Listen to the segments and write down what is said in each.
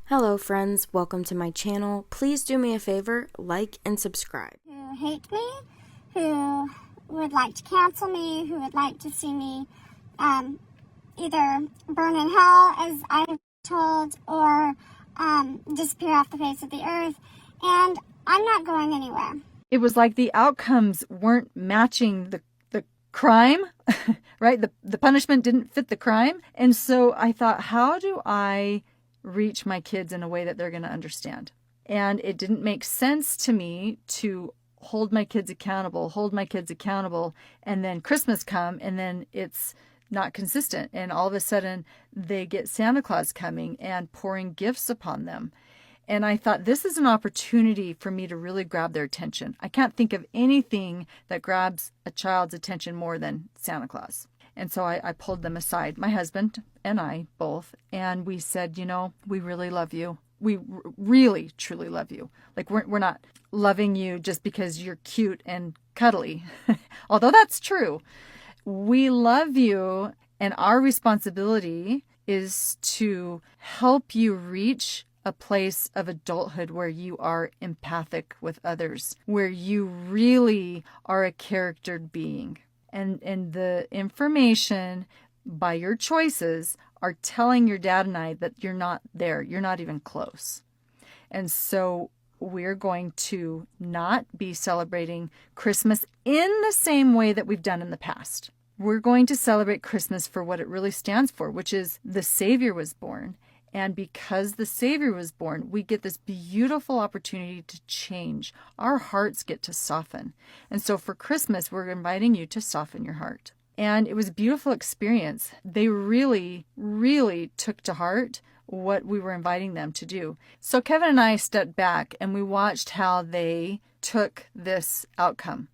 Hello friends, welcome to my channel. Please do me a favor, like and subscribe. Who hate me, who would like to cancel me, who would like to see me either burn in hell, as I'm told, or disappear off the face of the earth. And I'm not going anywhere. It was like the outcomes weren't matching the crime, right? The punishment didn't fit the crime. And so I thought, how do I reach my kids in a way that they're going to understand? And it didn't make sense to me to hold my kids accountable, and then Christmas come, and then it's not consistent. And all of a sudden they get Santa Claus coming and pouring gifts upon them. And I thought, this is an opportunity for me to really grab their attention. I can't think of anything that grabs a child's attention more than Santa Claus. And so I pulled them aside, my husband and I both, and we said, we really love you. We really, truly love you. Like, we're not loving you just because you're cute and cuddly, although that's true. We love you, and our responsibility is to help you reach a place of adulthood where you are empathic with others, where you really are a charactered being. And the information by your choices are telling your dad and I that you're not there. You're not even close. And so we're going to not be celebrating Christmas in the same way that we've done in the past. We're going to celebrate Christmas for what it really stands for, which is the Savior was born. And because the Savior was born, we get this beautiful opportunity to change. Our hearts get to soften. And so for Christmas, we're inviting you to soften your heart. And it was a beautiful experience. They really, really took to heart what we were inviting them to do. So Kevin and I stepped back and we watched how they took this outcome,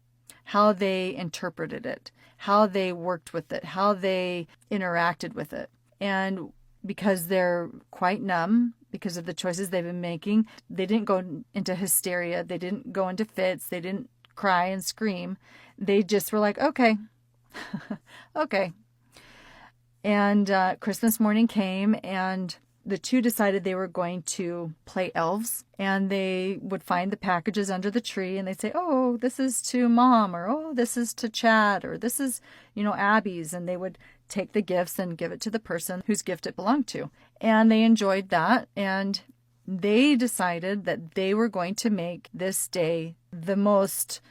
how they interpreted it, how they worked with it, how they interacted with it. And because they're quite numb because of the choices they've been making, they didn't go into hysteria. They didn't go into fits. They didn't cry and scream. They just were like, okay, okay. And Christmas morning came, and the two decided they were going to play elves, and they would find the packages under the tree, and they'd say, oh, this is to Mom, or oh, this is to Chad, or this is, Abby's, and they would take the gifts and give it to the person whose gift it belonged to. And they enjoyed that, and they decided that they were going to make this day the most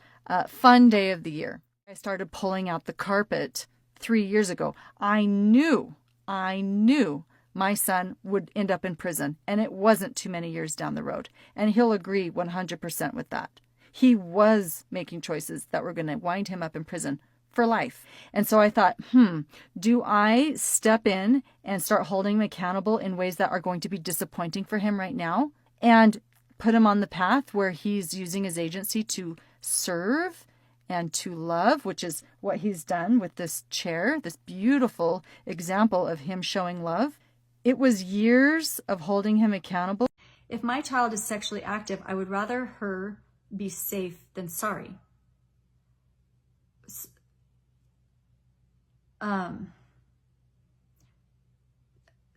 fun day of the year. I started pulling out the carpet 3 years ago. I knew my son would end up in prison, and it wasn't too many years down the road. And he'll agree 100% with that. He was making choices that were going to wind him up in prison for life. And so I thought, do I step in and start holding him accountable in ways that are going to be disappointing for him right now, and put him on the path where he's using his agency to serve and to love, which is what he's done with this chair, this beautiful example of him showing love. It was years of holding him accountable. If my child is sexually active, I would rather her be safe than sorry.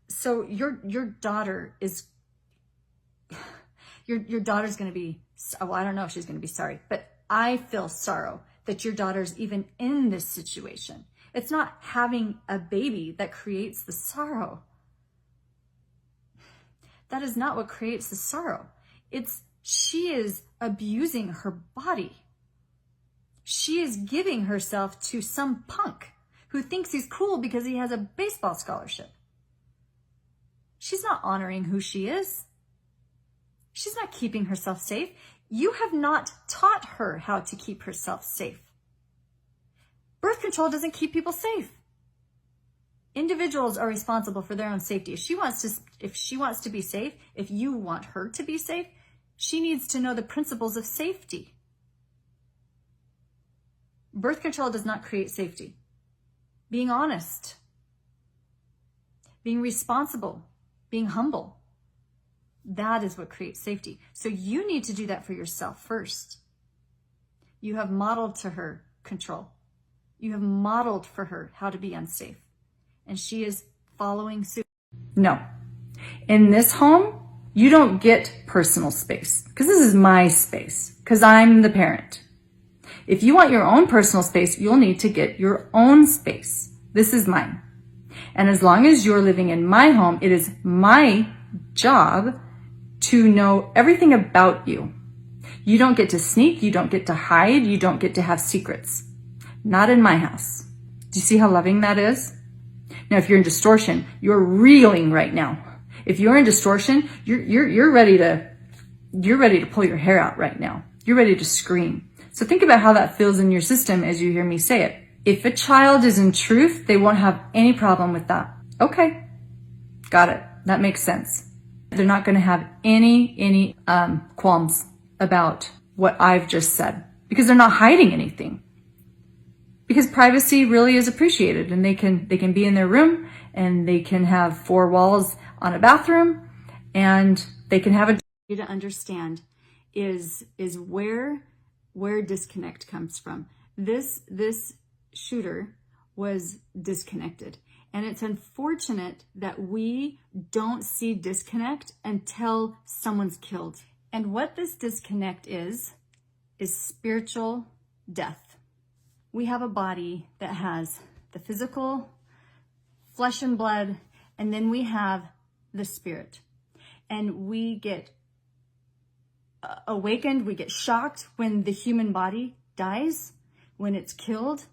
So your daughter is, your daughter's going to be, well, I don't know if she's going to be sorry, but I feel sorrow that your daughter's even in this situation. It's not having a baby that creates the sorrow. That is not what creates the sorrow. She is abusing her body. She is giving herself to some punk who thinks he's cool because he has a baseball scholarship. She's not honoring who she is. She's not keeping herself safe. You have not taught her how to keep herself safe. Birth control doesn't keep people safe. Individuals are responsible for their own safety. If she wants to be safe, if you want her to be safe, she needs to know the principles of safety. Birth control does not create safety. Being honest, being responsible, being humble, that is what creates safety. So you need to do that for yourself first. You have modeled to her control. You have modeled for her how to be unsafe. And she is following suit. No. In this home, You don't get personal space because this is my space because I'm the parent. If you want your own personal space, you'll need to get your own space. This is mine. And as long as you're living in my home, it is my job to know everything about you. You don't get to sneak. You don't get to hide. You don't get to have secrets. Not in my house. Do you see how loving that is? Now, if you're in distortion, you're reeling right now. If you're in distortion, you're ready to pull your hair out right now. You're ready to scream. So think about how that feels in your system as you hear me say it. If a child is in truth, they won't have any problem with that. Okay, got it. That makes sense. They're not going to have any qualms about what I've just said because they're not hiding anything. Because privacy really is appreciated, and they can be in their room, and they can have 4 walls on a bathroom, and they can have a to understand is where disconnect comes from. This shooter was disconnected, and it's unfortunate that we don't see disconnect until someone's killed. And what this disconnect is spiritual death. We have a body that has the physical, flesh and blood, and then we have the spirit. And we get awakened, we get shocked when the human body dies, when it's killed.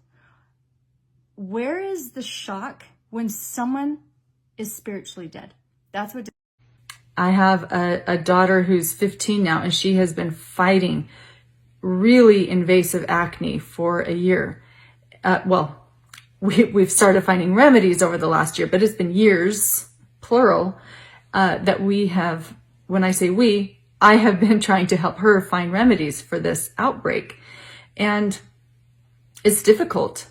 Where is the shock when someone is spiritually dead? That's what. I have a daughter who's 15 now, and she has been fighting really invasive acne for a year. We've started finding remedies over the last year, but it's been years, plural, that we have, when I say we, I have been trying to help her find remedies for this outbreak. And it's difficult.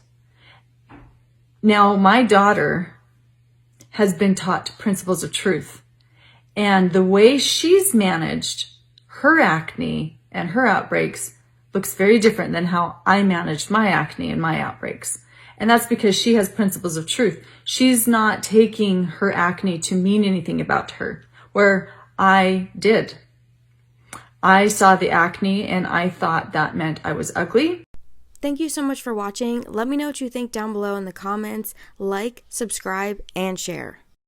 Now, my daughter has been taught principles of truth. And the way she's managed her acne and her outbreaks looks very different than how I managed my acne and my outbreaks. And that's because she has principles of truth. She's not taking her acne to mean anything about her, where I did. I saw the acne and I thought that meant I was ugly. Thank you so much for watching. Let me know what you think down below in the comments. Like, subscribe, and share.